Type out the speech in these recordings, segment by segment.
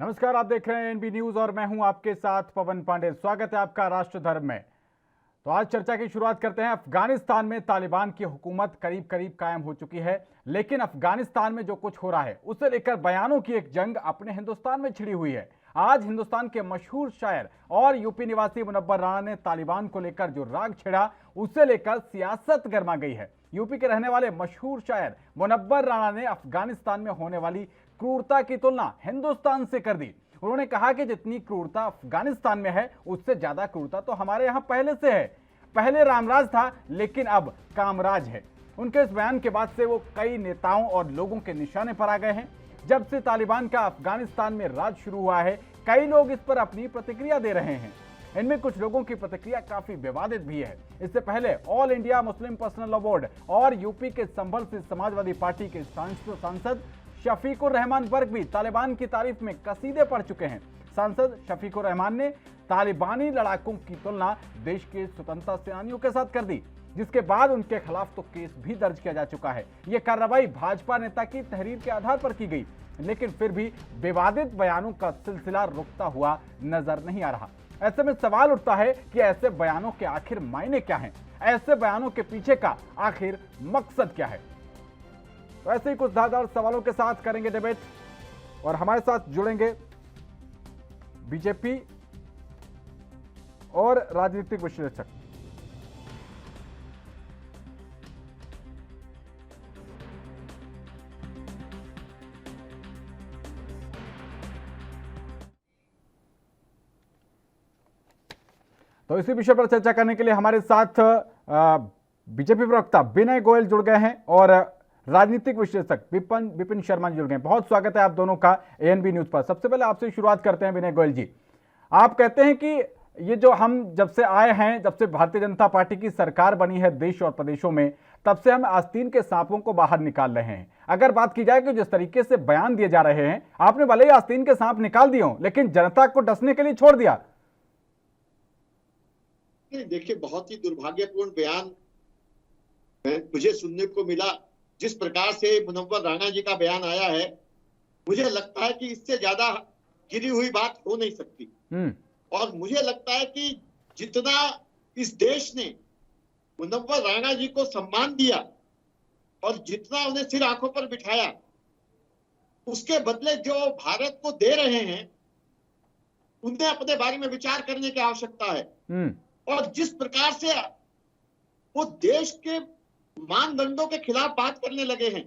नमस्कार, आप देख रहे हैं एनबी न्यूज और मैं हूं आपके साथ पवन पांडे। स्वागत है आपका राष्ट्र धर्म में। तो आज चर्चा की शुरुआत करते हैं। अफगानिस्तान में तालिबान की हुकूमत करीब करीब कायम हो चुकी है, लेकिन अफगानिस्तान में जो कुछ हो रहा है उसे लेकर बयानों की एक जंग अपने हिंदुस्तान में छिड़ी हुई है। आज हिंदुस्तान के मशहूर शायर और यूपी निवासी मुनव्वर राणा ने तालिबान को लेकर जो राग छिड़ा उसे लेकर सियासत गर्मा गई है। यूपी के रहने वाले मशहूर शायर मुनव्वर राणा ने अफगानिस्तान में होने वाली क्रूरता की तुलना हिंदुस्तान से कर दी। उन्होंने कहा कि जितनी क्रूरता अफगानिस्तान में है उससे ज्यादा क्रूरता तो हमारे यहां पहले से है। पहले रामराज था लेकिन अब कामराज है। उनके इस बयान के बाद से वो कई नेताओं और लोगों के निशाने पर आ गए हैं। जब से तालिबान का अफगानिस्तान में राज शुरू हुआ है, कई लोग इस पर अपनी प्रतिक्रिया दे रहे हैं। इनमें कुछ लोगों की प्रतिक्रिया काफी विवादित भी है। इससे पहले all India Muslim personal law board और यूपी के संभल से समाजवादी पार्टी के सांसद शफीकुर रहमान वर्ग भी तालिबान की तारीफ में कसीदे पढ़ चुके हैं। सांसद शफीकुर रहमान ने तालिबानी लड़ाकों की तुलना देश के स्वतंत्रता सेनानियों के साथ कर दी, जिसके बाद उनके खिलाफ तो केस भी दर्ज किया जा चुका है। यह कार्रवाई भाजपा नेता की तहरीर के आधार पर की गई, लेकिन फिर भी विवादित बयानों का सिलसिला रुकता हुआ नजर नहीं आ रहा। ऐसे में सवाल उठता है कि ऐसे बयानों के आखिर मायने क्या हैं? ऐसे बयानों के पीछे का आखिर मकसद क्या है? तो ऐसे ही कुछ धारदार सवालों के साथ करेंगे डिबेट और हमारे साथ जुड़ेंगे बीजेपी और राजनीतिक विश्लेषक। तो इसी विषय पर चर्चा करने के लिए हमारे साथ बीजेपी प्रवक्ता विनय गोयल जुड़ गए हैं और राजनीतिक विश्लेषक विपिन शर्मा जी जुड़ गए हैं। बहुत स्वागत है आप दोनों का एएनबी न्यूज पर। सबसे पहले आपसे शुरुआत करते हैं विनय गोयल जी। आप कहते हैं कि ये जो हम जब से आए हैं, जब से भारतीय जनता पार्टी की सरकार बनी है देश और प्रदेशों में, तब से हम आस्तीन के सांपों को बाहर निकाल रहे हैं। अगर बात की जाए कि जिस तरीके से बयान दिए जा रहे हैं, आपने भले ही आस्तीन के सांप निकाल दिए हो लेकिन जनता को डसने के लिए छोड़ दिया। देखिए, बहुत ही दुर्भाग्यपूर्ण बयान मुझे सुनने को मिला। जिस प्रकार से मुनव्वर राणा जी का बयान आया है, मुझे लगता है कि इससे ज्यादा गिरी हुई बात हो नहीं सकती। और मुझे लगता है कि जितना इस देश ने मुनव्वर राणा जी को सम्मान दिया और जितना उन्हें सिर आंखों पर बिठाया, उसके बदले जो भारत को दे रहे हैं, उन्हें अपने बारे में विचार करने की आवश्यकता है। और जिस प्रकार से वो देश के मानदंडों के खिलाफ बात करने लगे हैं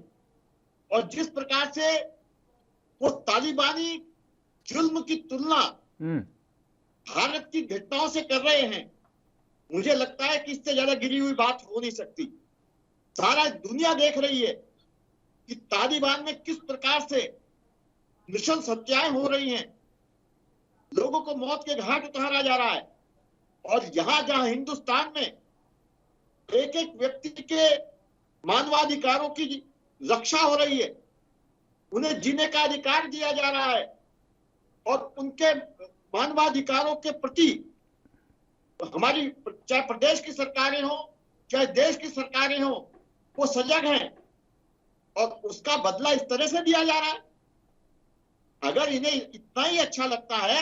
और जिस प्रकार से वो तालिबानी जुल्म की तुलना भारत की घटनाओं से कर रहे हैं, मुझे लगता है कि इससे ज्यादा गिरी हुई बात हो नहीं सकती। सारा दुनिया देख रही है कि तालिबान में किस प्रकार से नृशंस हत्याएं हो रही हैं, लोगों को मौत के घाट उतारा जा रहा है। और यहां जहां हिंदुस्तान में एक एक व्यक्ति के मानवाधिकारों की रक्षा हो रही है, उन्हें जीने का अधिकार दिया जा रहा है और उनके मानवाधिकारों के प्रति हमारी चाहे प्रदेश की सरकारें हो चाहे देश की सरकारें हो, वो सजग हैं और उसका बदला इस तरह से दिया जा रहा है। अगर इन्हें इतना ही अच्छा लगता है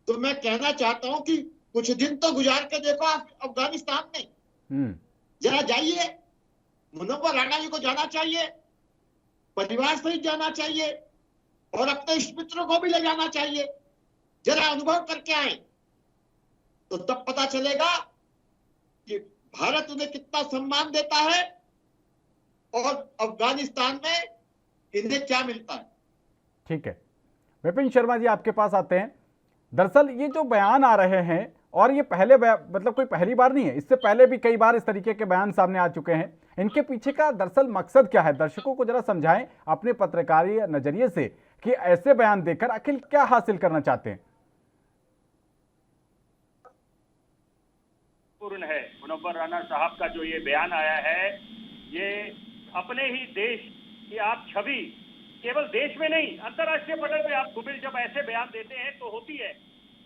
तो मैं कहना चाहता हूं कि कुछ दिन तो गुजार के देखो आप अफगानिस्तान में। जरा जाइए, मुनव्वर राणा जी को जाना चाहिए, परिवार सहित जाना चाहिए और अपने इष्ट मित्रों को भी ले जाना चाहिए। जरा अनुभव करके आए तो तब पता चलेगा कि भारत उन्हें कितना सम्मान देता है और अफगानिस्तान में इन्हें क्या मिलता है। ठीक है, विपिन शर्मा जी आपके पास आते हैं। दरअसल ये जो बयान आ रहे हैं, और ये पहले मतलब कोई पहली बार नहीं है, इससे पहले भी कई बार इस तरीके के बयान सामने आ चुके हैं। इनके पीछे का दरअसल मकसद क्या है? दर्शकों को जरा समझाएं अपने पत्रकारीय नजरिए से कि ऐसे बयान देकर आखिर क्या हासिल करना चाहते हैं। पूर्ण है मुनव्वर राणा साहब का जो ये बयान आया है, ये अपने ही देश की आप छवि केवल देश में नहीं अंतर्राष्ट्रीय पटल पे आप सुबिल जब ऐसे बयान देते हैं तो होती है।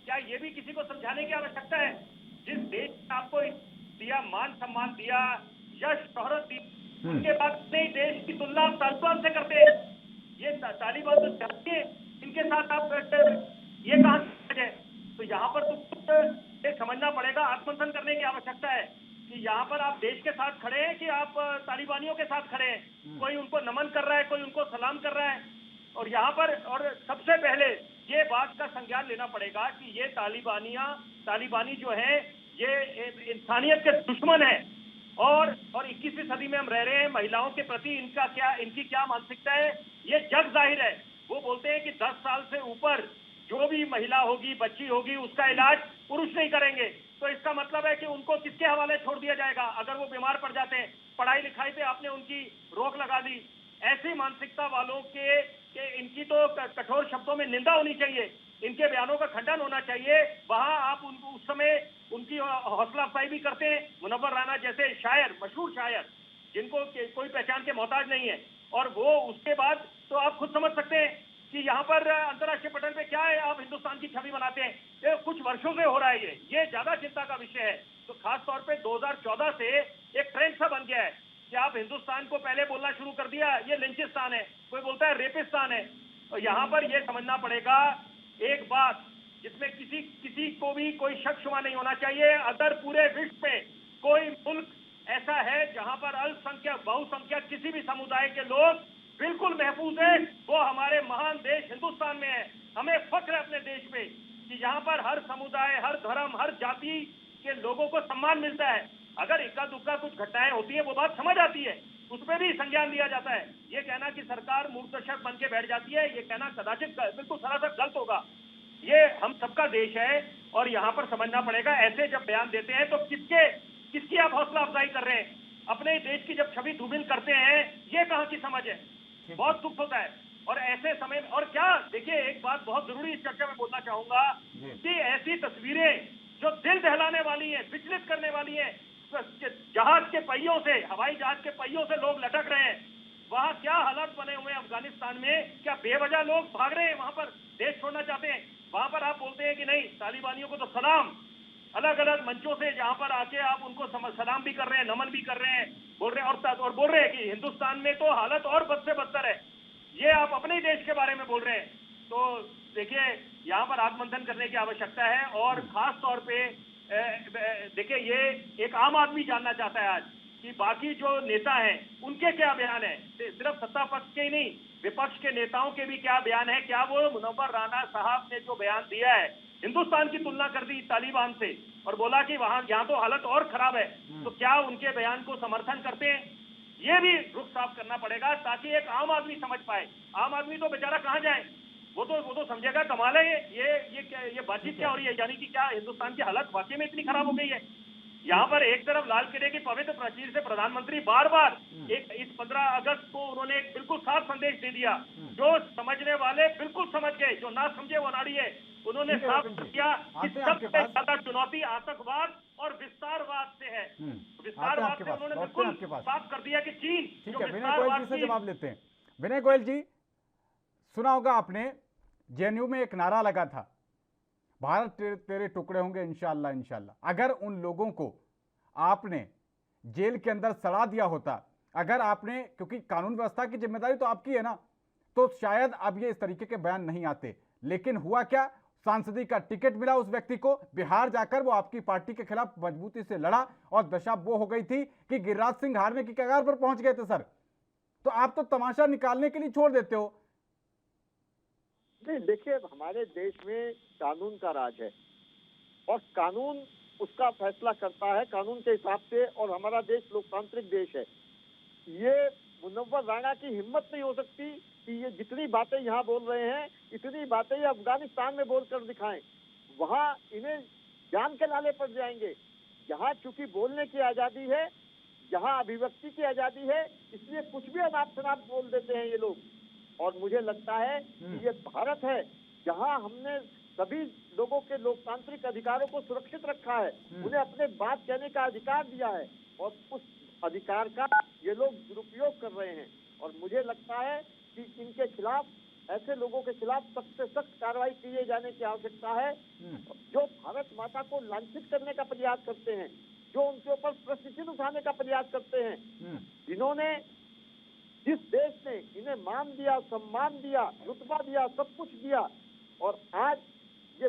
क्या ये भी किसी को समझाने की आवश्यकता है? जिस देश ने आपको दिया, मान सम्मान दिया, यश शोहरत दी, उसके बाद नहीं देश की तुलना तालिबान से करते हैं। ये तालिबान तो चाहिए इनके साथ आप ये कहाँ है? तो यहाँ पर तो कुछ एक समझना पड़ेगा, आत्ममंथन करने की आवश्यकता है कि यहाँ पर आप देश के साथ खड़े हैं कि आप तालिबानियों के साथ खड़े हैं। कोई उनको नमन कर रहा है, कोई उनको सलाम कर रहा है। और यहाँ पर और सबसे पहले ये बात का संज्ञान लेना पड़ेगा कि ये तालिबानी जो है ये इंसानियत के दुश्मन है। और 21वीं सदी में हम रह रहे हैं, महिलाओं के प्रति इनकी क्या मानसिकता है ये जग जाहिर है। वो बोलते हैं कि 10 साल से ऊपर जो भी महिला होगी, बच्ची होगी, उसका इलाज पुरुष नहीं करेंगे। तो इसका मतलब है कि उनको किसके हवाले छोड़ दिया जाएगा अगर वो बीमार पड़ जाते हैं? पढ़ाई लिखाई पे आपने उनकी रोक लगा दी। ऐसी मानसिकता वालों के इनकी तो कठोर शब्दों में निंदा होनी चाहिए, इनके बयानों का खंडन होना चाहिए। वहां आप उस समय उनकी हौसला अफजाई भी करते हैं। मुनव्वर राना जैसे शायर, मशहूर शायर, जिनको कोई पहचान के मोहताज नहीं है, और वो उसके बाद तो आप खुद समझ सकते हैं कि यहाँ पर अंतर्राष्ट्रीय पटल पे क्या है, आप हिंदुस्तान की छवि बनाते हैं। ये कुछ वर्षों से हो रहा है, ये ज्यादा चिंता का विषय है। तो खास तौर पे 2014 से एक ट्रेंड सा बन गया है कि आप हिंदुस्तान को पहले बोलना शुरू कर दिया ये लिंचिस्तान है, कोई बोलता है रेपिस्तान है। और यहाँ पर ये समझना पड़ेगा एक बात, जिसमें किसी को भी कोई शक शुबा नहीं होना चाहिए। अगर पूरे विश्व में कोई मुल्क ऐसा है जहां पर अल्पसंख्यक बहुसंख्यक किसी भी समुदाय के लोग बिल्कुल महफूज है, वो हमारे महान देश हिंदुस्तान में है। हमें फख्र है अपने देश पे कि यहाँ पर हर समुदाय, हर धर्म, हर जाति के लोगों को सम्मान मिलता है। अगर इक्का दुक्का कुछ घटनाएं होती है वो बात समझ आती है, उसमें भी संज्ञान लिया जाता है। ये कहना कि सरकार मूर्खदर्शक बन के बैठ जाती है, ये कहना कदाचित बिल्कुल सरासर गलत होगा। ये हम सबका देश है और यहाँ पर समझना पड़ेगा, ऐसे जब बयान देते हैं तो किसकी आप हौसला अफजाई कर रहे हैं? अपने देश की जब छवि धूमिल करते हैं, ये कहाँ की समझ है? बहुत दुख होता है। और ऐसे समय और क्या, देखिए एक बात बहुत जरूरी इस चर्चा में बोलना चाहूंगा कि ऐसी तस्वीरें जो दिल दहलाने वाली है, विचलित करने वाली है, जहाज के पहियों से, हवाई जहाज के पहियों से लोग लटक रहे हैं, वहां क्या हालात बने हुए हैं अफगानिस्तान में? क्या बेवजह लोग भाग रहे हैं वहां पर, देश छोड़ना चाहते हैं? वहां पर आप बोलते हैं कि नहीं, तालिबानियों को तो सलाम, अलग अलग मंचों से जहां पर आके आप उनको सलाम भी कर रहे हैं, नमन भी कर रहे हैं, बोल रहे हैं और बोल रहे हैं कि हिंदुस्तान में तो हालत और बद से बदतर है। ये आप अपने ही देश के बारे में बोल रहे हैं। तो देखिए यहाँ पर आत्ममंथन करने की आवश्यकता है। और खास तौर पे देखिए ये एक आम आदमी जानना चाहता है आज कि बाकी जो नेता हैं उनके क्या बयान है। सिर्फ सत्ता पक्ष के ही नहीं, विपक्ष के नेताओं के भी क्या बयान है। क्या वो मुनव्वर राना साहब ने जो बयान दिया है, हिंदुस्तान की तुलना कर दी तालिबान से और बोला कि वहां यहाँ तो हालत और खराब है, तो क्या उनके बयान को समर्थन करते हैं? ये भी रुख साफ करना पड़ेगा ताकि एक आम आदमी समझ पाए। आम आदमी तो बेचारा कहाँ जाए, वो तो समझेगा कमाल है ये बातचीत क्या हो रही है, यानी कि क्या हिंदुस्तान की हालत वाकई में इतनी खराब हो गई है? यहाँ पर एक तरफ लाल किले की पवित्र प्राचीर से प्रधानमंत्री बार बार इस 15 अगस्त को उन्होंने एक बिल्कुल साफ संदेश दे दिया। जो समझने वाले बिल्कुल समझ गए, जो ना समझे वो नाड़ी है। उन्होंने साफ कर दिया कि सबसे ज्यादा चुनौती आतंकवाद और विस्तारवाद से है। विस्तारवाद से उन्होंने बिल्कुल साफ कर दिया कि चीन। ठीक है, विनय गोयल जी से जवाब लेते हैं। विनय गोयल जी, सुना होगा आपने, जेएनयू में एक नारा लगा था, भारत तेरे टुकड़े होंगे इंशाअल्लाह इंशाअल्लाह। अगर उन लोगों को आपने जेल के अंदर सड़ा दिया होता, अगर आपने, क्योंकि कानून व्यवस्था की जिम्मेदारी तो आपकी है ना, तो शायद अब ये इस तरीके के बयान नहीं आते। लेकिन हुआ क्या, सांसदी का टिकट मिला उस व्यक्ति को, बिहार जाकर वो आपकी पार्टी के खिलाफ मजबूती से लड़ा और दशा वो हो गई थी कि गिरिराज सिंह हारने की कगार पर पहुंच गए थे सर। तो आप तो तमाशा निकालने के लिए छोड़ देते हो। नहीं, देखिए हमारे देश में कानून का राज है और कानून उसका फैसला करता है कानून के हिसाब से, और हमारा देश लोकतांत्रिक देश है। ये मुनव्वर राना की हिम्मत नहीं हो सकती कि ये जितनी बातें यहाँ बोल रहे हैं इतनी बातें ये अफगानिस्तान में बोल कर दिखाएं। वहाँ इन्हें जान के नाले पड़ जाएंगे। यहाँ चूंकि बोलने की आजादी है, यहाँ अभिव्यक्ति की आजादी है, इसलिए कुछ भी अनाप शनाप बोल देते हैं ये लोग। और मुझे लगता है कि ये भारत है जहां हमने सभी लोगों के लोकतांत्रिक अधिकारों को सुरक्षित रखा है, उन्हें अपने बात कहने का अधिकार दिया है, और उस अधिकार का ये लोग दुरुपयोग कर रहे हैं। और मुझे लगता है कि इनके खिलाफ, ऐसे लोगों के खिलाफ सख्त से सख्त कार्रवाई किए जाने की आवश्यकता है, जो भारत माता को लांछित करने का प्रयास करते हैं, जो उनके ऊपर प्रश्न चिन्ह उठाने का प्रयास करते हैं, जिन्होंने जिस देश ने इन्हें मान दिया, सम्मान दिया, रुतबा दिया, सब कुछ दिया, और आज ये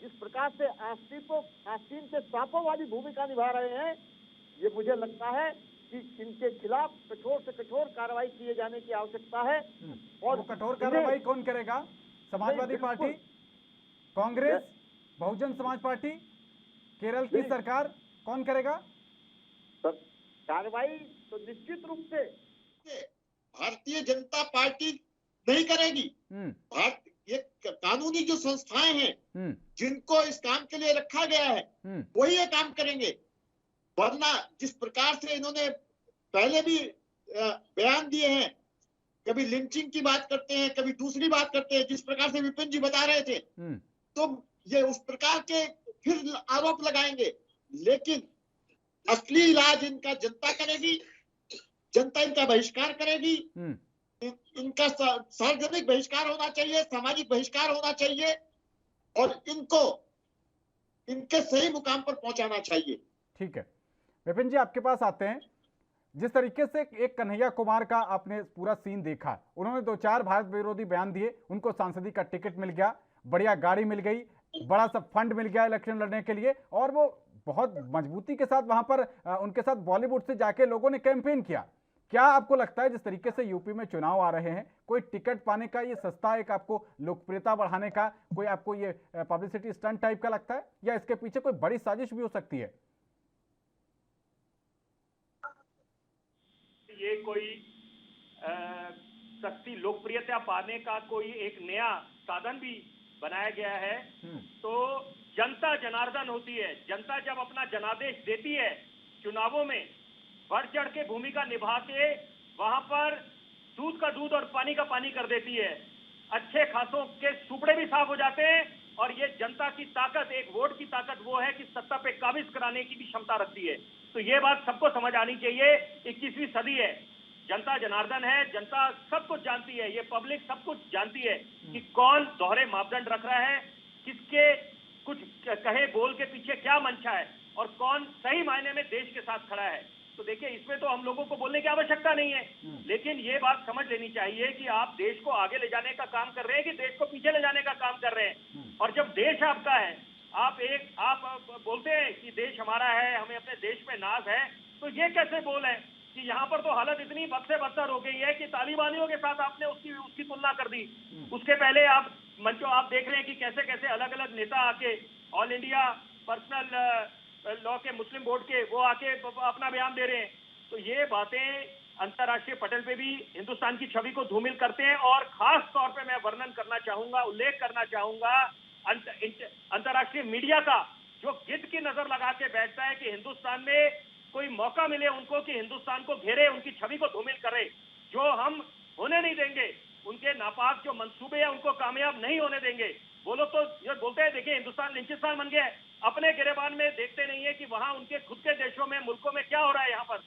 जिस प्रकार से आस्तीन के सांपों वाली भूमिका निभा रहे हैं, ये मुझे लगता है कि इनके खिलाफ कठोर से कठोर कार्रवाई किए जाने की आवश्यकता है। और वो कठोर कार्रवाई कौन करेगा? समाजवादी पार्टी, कांग्रेस, बहुजन समाज पार्टी, केरल की सरकार, कौन करेगा कार्रवाई? तो निश्चित रूप से भारतीय जनता पार्टी नहीं करेगी। ये कानूनी जो संस्थाएं हैं जिनको इस काम के लिए रखा गया है वही ये काम करेंगे, वरना जिस प्रकार से इन्होंने पहले भी बयान दिए हैं, कभी लिंचिंग की बात करते हैं, कभी दूसरी बात करते हैं, जिस प्रकार से विपिन जी बता रहे थे, तो ये उस प्रकार के फिर आरोप लगाएंगे। लेकिन असली इलाज इनका जनता करेगी, जनता इनका बहिष्कार करेगी। इनका सार्वजनिक बहिष्कार होना चाहिए, सामाजिक बहिष्कार होना चाहिए, और इनको इनके सही मुकाम पर पहुंचाना चाहिए। ठीक है, विपिन जी आपके पास आते हैं। जिस तरीके से एक कन्हैया कुमार का आपने पूरा सीन देखा, उन्होंने 2-4 भारत विरोधी बयान दिए, उनको सांसदी का टिकट मिल गया, बढ़िया गाड़ी मिल गई, बड़ा सा फंड मिल गया इलेक्शन लड़ने के लिए, और वो बहुत मजबूती के साथ वहां पर उनके साथ बॉलीवुड से जाके लोगों ने कैंपेन किया। क्या आपको लगता है जिस तरीके से यूपी में चुनाव आ रहे हैं, कोई टिकट पाने का ये सस्ता एक आपको लोकप्रियता बढ़ाने का कोई आपको ये पब्लिसिटी स्टंट टाइप का लगता है, या इसके पीछे कोई बड़ी साजिश भी हो सकती है? ये कोई सस्ती लोकप्रियता पाने का कोई एक नया साधन भी बनाया गया है। तो जनता जनार्दन होती है। जनता जब अपना जनादेश देती है चुनावों में, बढ़ चढ़ के भूमिका निभा के वहां पर दूध का दूध और पानी का पानी कर देती है। अच्छे खासों के सुपड़े भी साफ हो जाते हैं, और ये जनता की ताकत, एक वोट की ताकत वो है कि सत्ता पे काबिज कराने की भी क्षमता रखती है। तो ये बात सबको समझ आनी चाहिए। 21वीं सदी है, जनता जनार्दन है, जनता सब कुछ जानती है, ये पब्लिक सब कुछ जानती है कि कौन दोहरे मापदंड रख रहा है, किसके कुछ कहे बोल के पीछे क्या मंशा है, और कौन सही मायने में देश के साथ खड़ा है। तो देखिए, इसमें तो हम लोगों को बोलने की आवश्यकता नहीं है, लेकिन ये बात समझ लेनी चाहिए कि आप देश को आगे ले जाने का काम कर रहे हैं कि देश को पीछे ले जाने का काम कर रहे हैं। और जब देश आपका है, आप बोलते हैं कि देश हमारा है, हमें अपने देश में नाज है, तो ये कैसे बोल है कि यहाँ पर तो हालत इतनी बद से बदतर हो गई है कि तालिबानियों के साथ आपने उसकी तुलना कर दी। उसके पहले आप मंचों आप देख रहे हैं कि कैसे कैसे अलग अलग नेता आके ऑल इंडिया पर्सनल लॉ के मुस्लिम बोर्ड के वो आके अपना बयान दे रहे हैं। तो ये बातें अंतर्राष्ट्रीय पटल पे भी हिंदुस्तान की छवि को धूमिल करते हैं। और खास तौर पे मैं वर्णन करना चाहूंगा, उल्लेख करना चाहूंगा अंतर्राष्ट्रीय मीडिया का, जो गिद्ध की नजर लगा के बैठता है कि हिंदुस्तान में कोई मौका मिले उनको कि हिंदुस्तान को घेरे, उनकी छवि को धूमिल करे, जो हम होने नहीं देंगे। उनके नापाक जो मंसूबे हैं उनको कामयाब नहीं होने देंगे। बोलो तो ये बोलते हैं, देखिए हिंदुस्तान लिंचिस्तान बन गया है, अपने गिरेबान में देखते नहीं है कि वहां उनके खुद के देशों में, मुल्कों में क्या हो रहा है यहाँ पर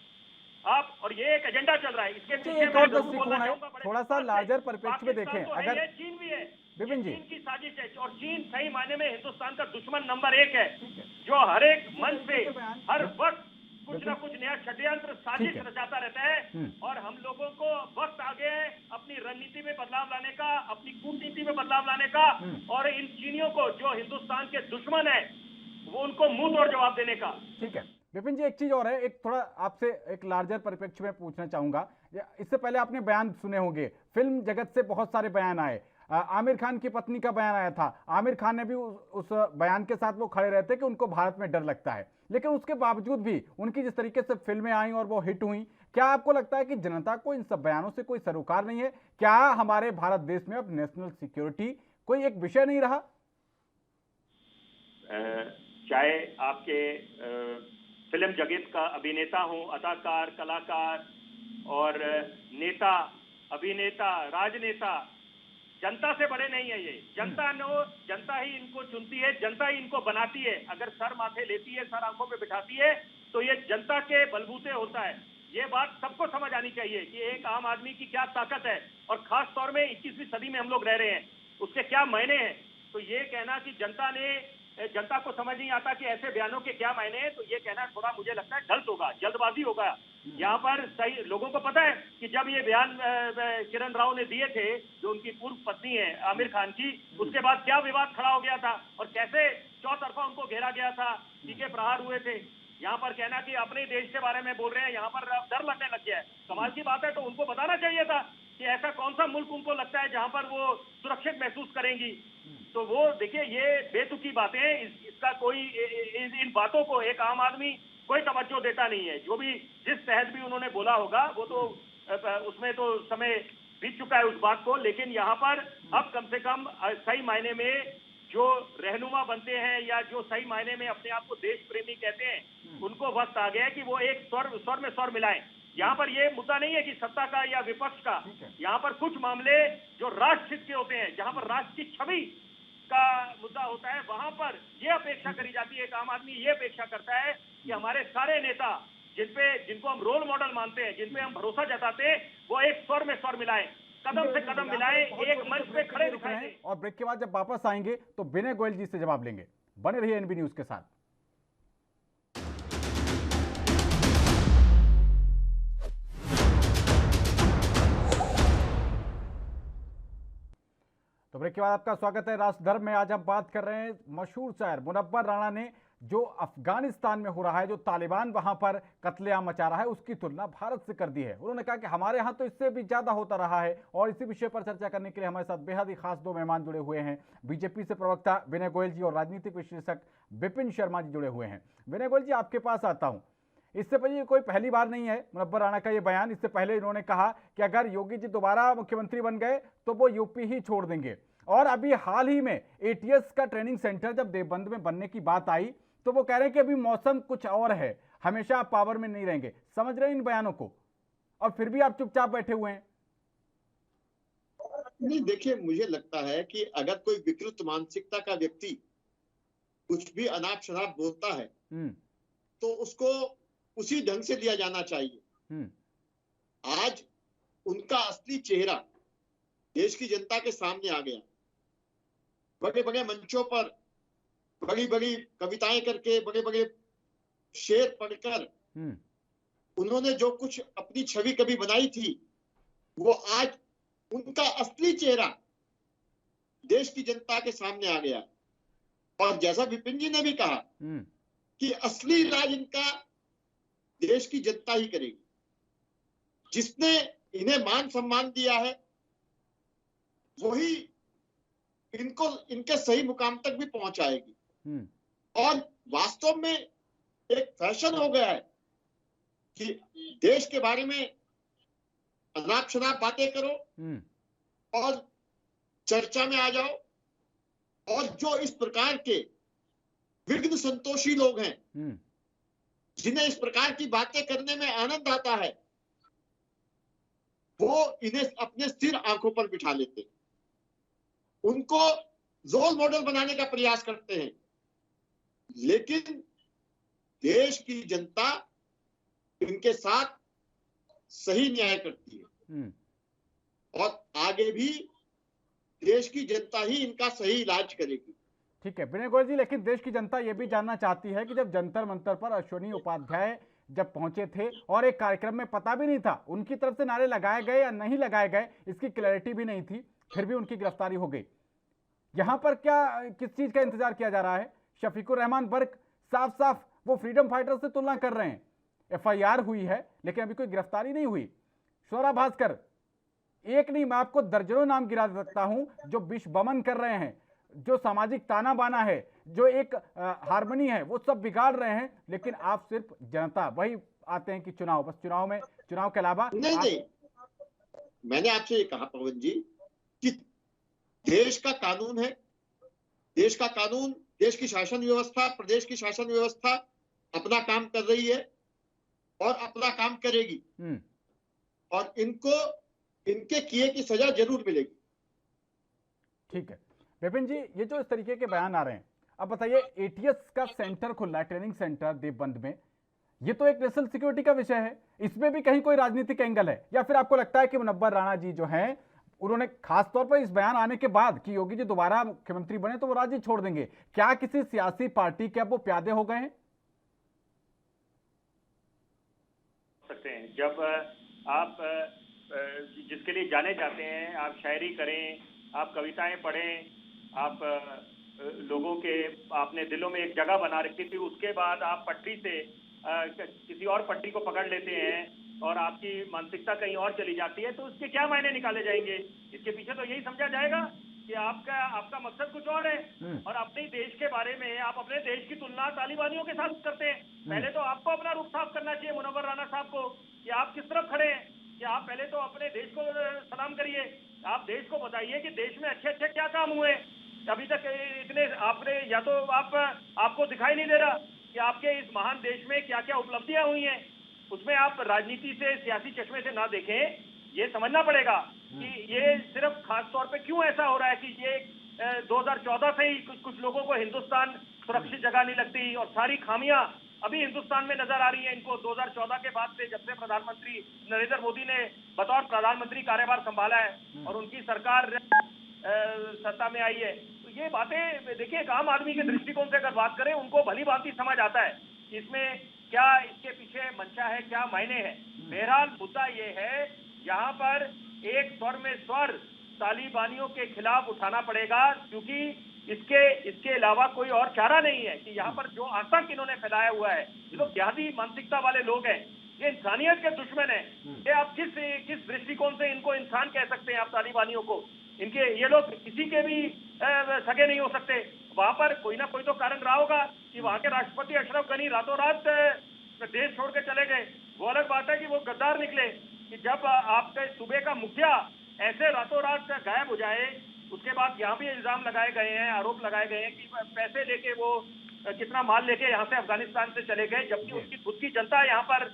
आप। और ये एक एजेंडा चल रहा है, इसके पीछे एक और दृष्टिकोण है, थोड़ा सा लार्जर परिप्रेक्ष्य में देखें। अगर चीन भी है, विपिन जी, चीन की साजिश है, और चीन सही मायने में हिंदुस्तान का दुश्मन नंबर 1 है, जो हर एक मंच पे हर वक्त कुछ ना कुछ नया षड्यंत्र साजिश रचाता रहता है। और हम लोगों को वक्त आ गया है अपनी रणनीति में बदलाव लाने का, अपनी कूटनीति में बदलाव लाने का, और इन चीनियों को जो हिंदुस्तान के दुश्मन है वो उनको मुंह तोड़ जवाब देने का। ठीक है विपिन जी, एक चीज और है, एक थोड़ा आपसे एक लार्जर परिप्रेक्ष्य में पूछना चाहूंगा। इससे पहले आपने बयान सुने होंगे, फिल्म जगत से बहुत सारे बयान आए, आमिर खान की पत्नी का बयान आया था, आमिर खान ने भी उस बयान के साथ वो खड़े रहते कि उनको भारत में डर लगता है। लेकिन उसके बावजूद भी उनकी जिस तरीके से फिल्में आई और वो हिट हुई, क्या आपको लगता है कि जनता को इन सब बयानों से कोई सरोकार नहीं है? क्या हमारे भारत देश में अब नेशनल सिक्योरिटी कोई एक विषय नहीं रहा? चाहे आपके फिल्म जगत का अभिनेता हो, अदाकार, कलाकार और नेता, अभिनेता, राजनेता, जनता से बड़े नहीं है ये। जनता ही इनको चुनती है, जनता ही इनको बनाती है। अगर सर माथे लेती है, सर आंखों पे बिठाती है, तो ये जनता के बलबूते होता है। ये बात सबको समझ आनी चाहिए कि एक आम आदमी की क्या ताकत है, और खास तौर में 21वीं सदी में हम लोग रह रहे हैं, उसके क्या मायने हैं। तो ये कहना कि जनता ने जनता को समझ नहीं आता कि ऐसे बयानों के क्या मायने हैं, तो ये कहना थोड़ा मुझे लगता है गलत होगा, जल्दबाजी होगा। यहाँ पर सही लोगों को पता है कि जब ये बयान किरण राव ने दिए थे, जो उनकी पूर्व पत्नी है आमिर खान की, उसके बाद क्या विवाद खड़ा हो गया था और कैसे चौतरफा उनको घेरा गया था, तीखे प्रहार हुए थे। यहाँ पर कहना कि अपने देश के बारे में बोल रहे हैं, यहाँ पर डर लगने लग गया है। कमाल की बात है, तो उनको बताना चाहिए था कि ऐसा कौन सा मुल्क उनको लगता है जहां पर वो सुरक्षित महसूस करेंगी। तो वो देखिए, ये बेतुकी बातें, इसका कोई इन बातों को एक आम आदमी कोई तवज्जो देता नहीं है। जो भी जिस तहत भी उन्होंने बोला होगा, वो तो उसमें तो समय बीत चुका है उस बात को, लेकिन यहाँ पर अब कम से कम सही मायने में जो रहनुमा बनते हैं या जो सही मायने में अपने आप को देश प्रेमी कहते हैं, उनको वक्त आ गया है कि वो एक स्वर में स्वर मिलाएं। यहाँ पर ये मुद्दा नहीं है कि सत्ता का या विपक्ष का, यहाँ पर कुछ मामले जो राष्ट्र हित के होते हैं, जहां पर राष्ट्र की छवि का मुद्दा होता है, वहां पर ये अपेक्षा करी जाती है, एक आम आदमी ये अपेक्षा करता है कि हमारे सारे नेता जिनको हम रोल मॉडल मानते हैं, जिन पे हम भरोसा जताते हैं, वो एक स्वर में स्वर मिलाएं, कदम से कदम मिलाएं, एक मंच पे खड़े दिखाई दें। और ब्रेक के बाद जब वापस आएंगे तो विनय गोयल जी से जवाब लेंगे। बने रहिए एनबी न्यूज के साथ। तो ब्रेक के बाद आपका स्वागत है राष्ट्र धर्म में। आज हम बात कर रहे हैं मशहूर शायर मुनव्वर राणा ने जो अफगानिस्तान में हो रहा है, जो तालिबान वहां पर कत्लेआम मचा रहा है, उसकी तुलना भारत से कर दी है। उन्होंने कहा कि हमारे यहाँ तो इससे भी ज्यादा होता रहा है। और इसी विषय पर चर्चा करने के लिए हमारे साथ बेहद ही खास दो मेहमान जुड़े हुए हैं। बीजेपी से प्रवक्ता विनय गोयल जी और राजनीतिक विश्लेषक विपिन शर्मा जी जुड़े हुए हैं। विनय गोयल जी, आपके पास आता हूँ। इससे पहले कोई पहली बार नहीं है मुनव्वर राणा का ये बयान। इससे पहले इन्होंने कहा कि अगर योगी जी दोबारा मुख्यमंत्री बन गए तो वो यूपी ही छोड़ देंगे। और अभी हाल ही में एटीएस का ट्रेनिंग सेंटर जब देवबंद में बनने की बात आई तो वो कह रहे हैं कि अभी मौसम कुछ और है, हमेशा आप पावर में नहीं रहेंगे। समझ रहे हैं इन बयानों को? और फिर भी आप चुपचाप बैठे हुए हैं। नहीं, देखिए, मुझे लगता है कि अगर कोई विकृत मानसिकता का व्यक्ति कुछ भी अनाप शनाप बोलता है तो उसको उसी ढंग से लिया जाना चाहिए। आज उनका असली चेहरा देश की जनता के सामने आ गया। बड़े बड़े मंचों पर बड़ी बड़ी कविताएं करके, बड़े बड़े शेर पढ़कर उन्होंने जो कुछ अपनी छवि कभी बनाई थी, वो आज उनका असली चेहरा देश की जनता के सामने आ गया। और जैसा विपिन जी ने भी कहा कि असली राज इनका देश की जनता ही करेगी। जिसने इन्हें मान सम्मान दिया है वही इनको इनके सही मुकाम तक भी पहुंचाएगी। और वास्तव में एक फैशन हो गया है कि देश के बारे में अनाप शनाप बातें करो और चर्चा में आ जाओ। और जो इस प्रकार के विघ्न संतोषी लोग हैं, जिन्हें इस प्रकार की बातें करने में आनंद आता है, वो इन्हें अपने स्थिर आंखों पर बिठा लेते हैं, उनको रोल मॉडल बनाने का प्रयास करते हैं। लेकिन देश की जनता इनके साथ सही न्याय करती है और आगे भी देश की जनता ही इनका सही इलाज करेगी। ठीक है विनय गोयल जी, लेकिन देश की जनता यह भी जानना चाहती है कि जब जंतर मंतर पर अश्विनी उपाध्याय जब पहुंचे थे और एक कार्यक्रम में पता भी नहीं था उनकी तरफ से नारे लगाए गए या नहीं लगाए गए, इसकी क्लैरिटी भी नहीं थी, फिर भी उनकी गिरफ्तारी हो गई। यहां पर क्या किस चीज का इंतजार किया जा रहा है? शफीकुर रहमान बर्क साफ साफ वो फ्रीडम फाइटर से तुलना कर रहे हैं। एफआईआर हुई है लेकिन अभी कोई गिरफ्तारी नहीं हुई। शोरा भास्कर, एक नहीं मैं आपको दर्जनों नाम गिरा सकता हूं जो विश्वबमन कर रहे हैं, जो सामाजिक ताना बाना है, जो एक हार्मनी है, वो सब बिगाड़ रहे हैं। लेकिन आप सिर्फ जनता वही आते हैं कि चुनाव, बस चुनाव में, चुनाव के अलावा नहीं। मैंने आपसे ये कहा पवन जी कि देश का कानून है, देश का कानून, देश की शासन व्यवस्था, प्रदेश की शासन व्यवस्था अपना काम कर रही है और अपना काम करेगी और इनको इनके किए की सजा जरूर मिलेगी। ठीक है विपिन जी, ये जो इस तरीके के बयान आ रहे हैं, अब बताइए एटीएस का सेंटर खुला है, ट्रेनिंग सेंटर देवबंद में, ये तो एक नेशनल सिक्योरिटी का विषय है, इसमें भी कहीं कोई राजनीतिक एंगल है या फिर आपको लगता है कि मुनव्वर राणा जी जो हैं उन्होंने खास तौर पर इस बयान आने के बाद कि योगी जी दोबारा मुख्यमंत्री बने तो वो राज्य छोड़ देंगे, क्या किसी सियासी पार्टी के अब वो प्यादे हो गए हैं? सकते हैं जब आप जिसके लिए जाने जाते हैं, आप शायरी करें, आप कविताएं पढ़ें, आप लोगों के आपने दिलों में एक जगह बना रखी थी, उसके बाद आप पटरी से किसी और पटरी को पकड़ लेते हैं और आपकी मानसिकता कहीं और चली जाती है, तो उसके क्या मायने निकाले जाएंगे? इसके पीछे तो यही समझा जाएगा कि आपका मकसद कुछ और है और अपने देश के बारे में आप अपने देश की तुलना तालिबानियों के साथ करते हैं। पहले तो आपको अपना रुख साफ करना चाहिए मुनव्वर राना साहब को कि आप किस तरफ खड़े हैं, कि आप पहले तो अपने देश को सलाम करिए, आप देश को बताइए कि देश में अच्छे अच्छे क्या काम हुए अभी तक। इतने आपने या तो आपको दिखाई नहीं दे रहा कि आपके इस महान देश में क्या क्या उपलब्धियां हुई हैं, उसमें आप राजनीति से सियासी चश्मे से ना देखें। ये समझना पड़ेगा कि ये सिर्फ खास तौर पे क्यों ऐसा हो रहा है कि ये 2014 से ही कुछ लोगों को हिंदुस्तान सुरक्षित जगह नहीं लगती और सारी खामियां अभी हिंदुस्तान में नजर आ रही है इनको 2014 के बाद से, जब से प्रधानमंत्री नरेंद्र मोदी ने बतौर प्रधानमंत्री कार्यभार संभाला है और उनकी सरकार सत्ता में आई है। तो ये बातें देखिए, एक आम आदमी के दृष्टिकोण से अगर बात करें, उनको भली भांति समझ आता है कि इसमें क्या इसके पीछे मंशा है, क्या मायने है। बहरहाल मुद्दा ये है, यहाँ पर एक स्वर में स्वर तालिबानियों के खिलाफ उठाना पड़ेगा, क्योंकि इसके अलावा कोई और चारा नहीं है कि यहाँ पर जो आतंक इन्होंने फैलाया हुआ है, ये लोग जिहादी मानसिकता वाले लोग हैं, ये इंसानियत के दुश्मन है। ये आप किस दृष्टिकोण से इनको इंसान कह सकते हैं आप तालिबानियों को? ये लोग किसी के भी सगे नहीं हो सकते। वहां पर कोई ना कोई तो कारण रहा होगा कि वहां के राष्ट्रपति अशरफ गनी रातों रात देश छोड़ के चले गए। वो अलग बात है कि वो गद्दार निकले कि जब आपके सूबे का मुखिया ऐसे रातों रात गायब हो जाए, उसके बाद यहाँ भी इल्जाम लगाए गए हैं, आरोप लगाए गए हैं कि पैसे लेके वो कितना माल लेके यहाँ से अफगानिस्तान से चले गए, जबकि उसकी खुद की जनता यहाँ पर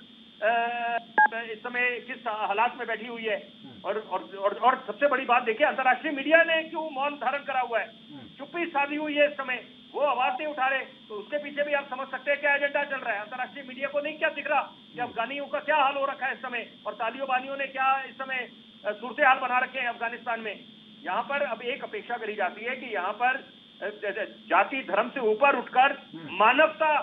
इस समय किस हालात में बैठी हुई है। और सबसे बड़ी बात देखिए, अंतर्राष्ट्रीय मीडिया ने क्यों मौन धारण करा हुआ है, चुप्पी साधी हुई है इस समय, वो आवाज नहीं उठा रहे। तो उसके पीछे भी आप समझ सकते हैं क्या एजेंडा चल रहा है। अंतर्राष्ट्रीय मीडिया को नहीं क्या दिख रहा कि अफगानियों का क्या हाल हो रखा है इस समय, और तालिबानियों ने क्या इस समय सूरत हाल बना रखे हैं अफगानिस्तान में। यहाँ पर अब एक अपेक्षा करी जाती है कि यहाँ पर जाति धर्म से ऊपर उठकर मानवता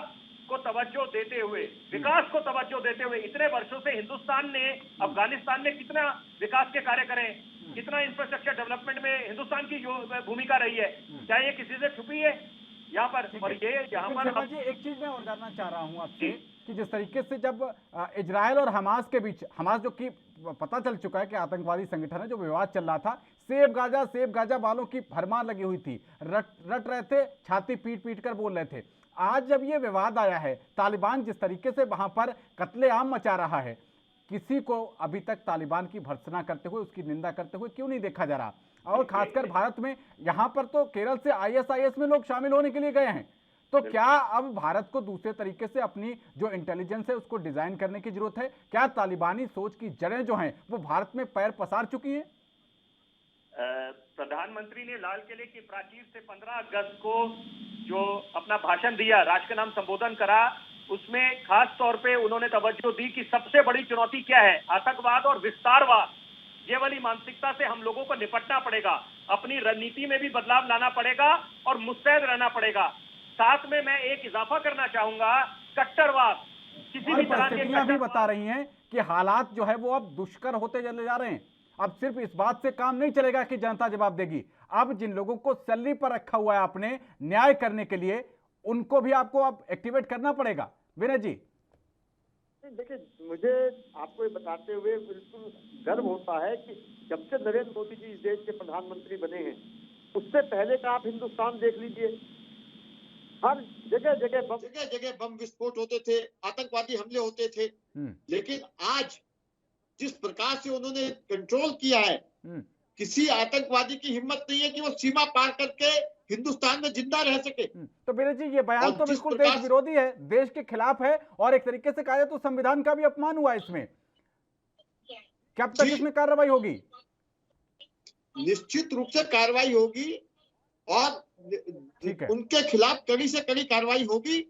को तवज्जो देते हुए, विकास को तवज्जो देते हुए, इतने वर्षों से हिंदुस्तान ने अफगानिस्तान में कितना विकास के कार्य करे, कितना इंफ्रास्ट्रक्चर डेवलपमेंट में हिंदुस्तान की जो भूमिका रही है, क्या ये किसी से छुपी है यहाँ पर? और ये यहाँ पर एक चीज मैं और जानना चाह रहा हूँ आपसे कि जिस तरीके से जब इजराइल और हमास के बीच, हमास जो कि पता चल चुका है कि आतंकवादी संगठन है, जो विवाद चल रहा था, सेव गाजा वालों की भरमार लगी हुई थी, रट रहे थे, छाती पीट पीट कर बोल रहे थे। आज जब ये विवाद आया है, तालिबान जिस तरीके से वहां पर कत्लेआम मचा रहा है, किसी को अभी तक तालिबान की भर्त्सना करते हुए, उसकी निंदा करते हुए क्यों नहीं देखा जा रहा? और खासकर भारत में, यहाँ पर तो केरल से ISIS में लोग शामिल होने के लिए गए हैं। तो क्या अब भारत को दूसरे तरीके से अपनी जो इंटेलिजेंस है उसको डिजाइन करने की जरूरत है? क्या तालिबानी सोच की जड़ें जो हैं वो भारत में पैर पसार चुकी हैं? प्रधानमंत्री ने लाल किले की प्राचीर से 15 अगस्त को जो अपना भाषण दिया, राष्ट्र का नाम संबोधन करा, उसमें खास तौर पे उन्होंने तवज्जो दी कि सबसे बड़ी चुनौती क्या है, आतंकवाद और विस्तारवाद। ये वाली मानसिकता से हम लोगों को निपटना पड़ेगा, अपनी रणनीति में भी बदलाव लाना पड़ेगा और मुस्तैद रहना पड़ेगा। साथ में मैं एक इजाफा करना चाहूंगा, कट्टरवाद किसी भी तरह के भी बता रही हैं कि हालात जो है वो अब दुष्कर होते चले जा रहे हैं। अब सिर्फ इस बात से काम नहीं चलेगा कि जनता जवाब देगी, अब जिन लोगों को सैलरी पर रखा हुआ है आपने न्याय करने के लिए, उनको भी आपको अब एक्टिवेट करना पड़ेगा। विनय जी देखिए, मुझे आपको ये बताते हुए बिल्कुल गर्व होता है कि जब से नरेंद्र मोदी जी इस देश के प्रधानमंत्री बने हैं, उससे पहले का आप हिंदुस्तान देख लीजिए, हर जगह बम विस्फोट होते थे, आतंकवादी हमले होते थे, लेकिन आज जिस प्रकार से उन्होंने कंट्रोल किया है, किसी आतंकवादी की हिम्मत नहीं है कि वो सीमा पार करके हिंदुस्तान में जिंदा रह सके। तो विनय जी, ये बयान तो बिल्कुल देश विरोधी है, देश के खिलाफ है, और एक तरीके से कहा जाए तो संविधान का भी अपमान हुआ इसमें। कब तक इसमें कार्रवाई होगी? निश्चित रूप से कार्रवाई होगी और उनके खिलाफ कड़ी से कड़ी कार्रवाई होगी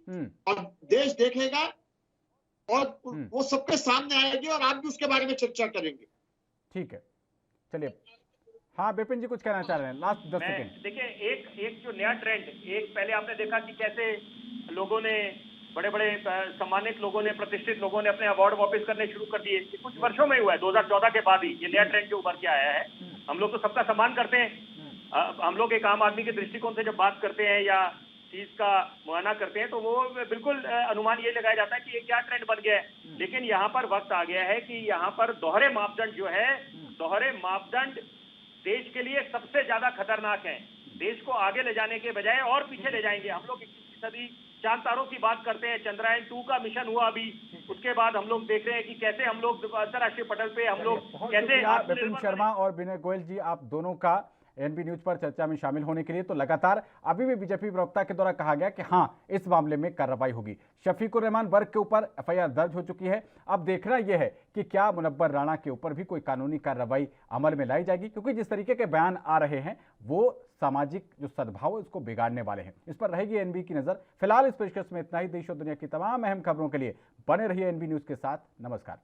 और देश देखेगा और वो सबके सामने आएगी और आप भी उसके बारे में चर्चा करेंगे। ठीक है, चलिए। हाँ विपिन जी कुछ कहना चाह रहे हैं, लास्ट 10 मैं सेकेंड। देखिए एक जो नया ट्रेंड, एक पहले आपने देखा कि कैसे लोगों ने, बड़े बड़े सम्मानित लोगों ने, प्रतिष्ठित लोगों ने अपने अवार्ड वापस करने शुरू कर दिए। ये कुछ वर्षों में हुआ है, 2014 के बाद ही ये नया ट्रेंड जो उभर के आया है। हम लोग तो सबका सम्मान करते हैं, हम लोग एक आम आदमी के दृष्टिकोण से जब बात करते हैं या चीज का मुआयना करते हैं तो वो बिल्कुल अनुमान ये लगाया जाता है कि ये क्या ट्रेंड बन गया है। लेकिन यहाँ पर वक्त आ गया है कि यहाँ पर दोहरे मापदंड जो है, दोहरे मापदंड देश के लिए सबसे ज्यादा खतरनाक है। देश को आगे ले जाने के बजाय और पीछे ले जाएंगे। हम लोग 21वीं सदी चांद तारों की बात करते हैं, चंद्रयान 2 का मिशन हुआ अभी, उसके बाद हम लोग देख रहे हैं कि कैसे हम लोग अंतर्राष्ट्रीय पटल पे हम लोग कैसे विपिन शर्मा और विनय गोयल जी, आप दोनों का एनबी न्यूज पर चर्चा में शामिल होने के लिए। तो लगातार अभी भी बीजेपी प्रवक्ता के द्वारा कहा गया कि हाँ इस मामले में कार्रवाई होगी। शफीकुर रहमान वर्ग के ऊपर एफआईआर दर्ज हो चुकी है। अब देखना यह है कि क्या मुनव्वर राणा के ऊपर भी कोई कानूनी कार्रवाई अमल में लाई जाएगी, क्योंकि जिस तरीके के बयान आ रहे हैं वो सामाजिक जो सद्भाव है उसको बिगाड़ने वाले हैं। इस पर रहेगी एनबी की नजर। फिलहाल इस पेशकश में इतना ही। देश और दुनिया की तमाम अहम खबरों के लिए बने रहिए एनबी न्यूज के साथ। नमस्कार।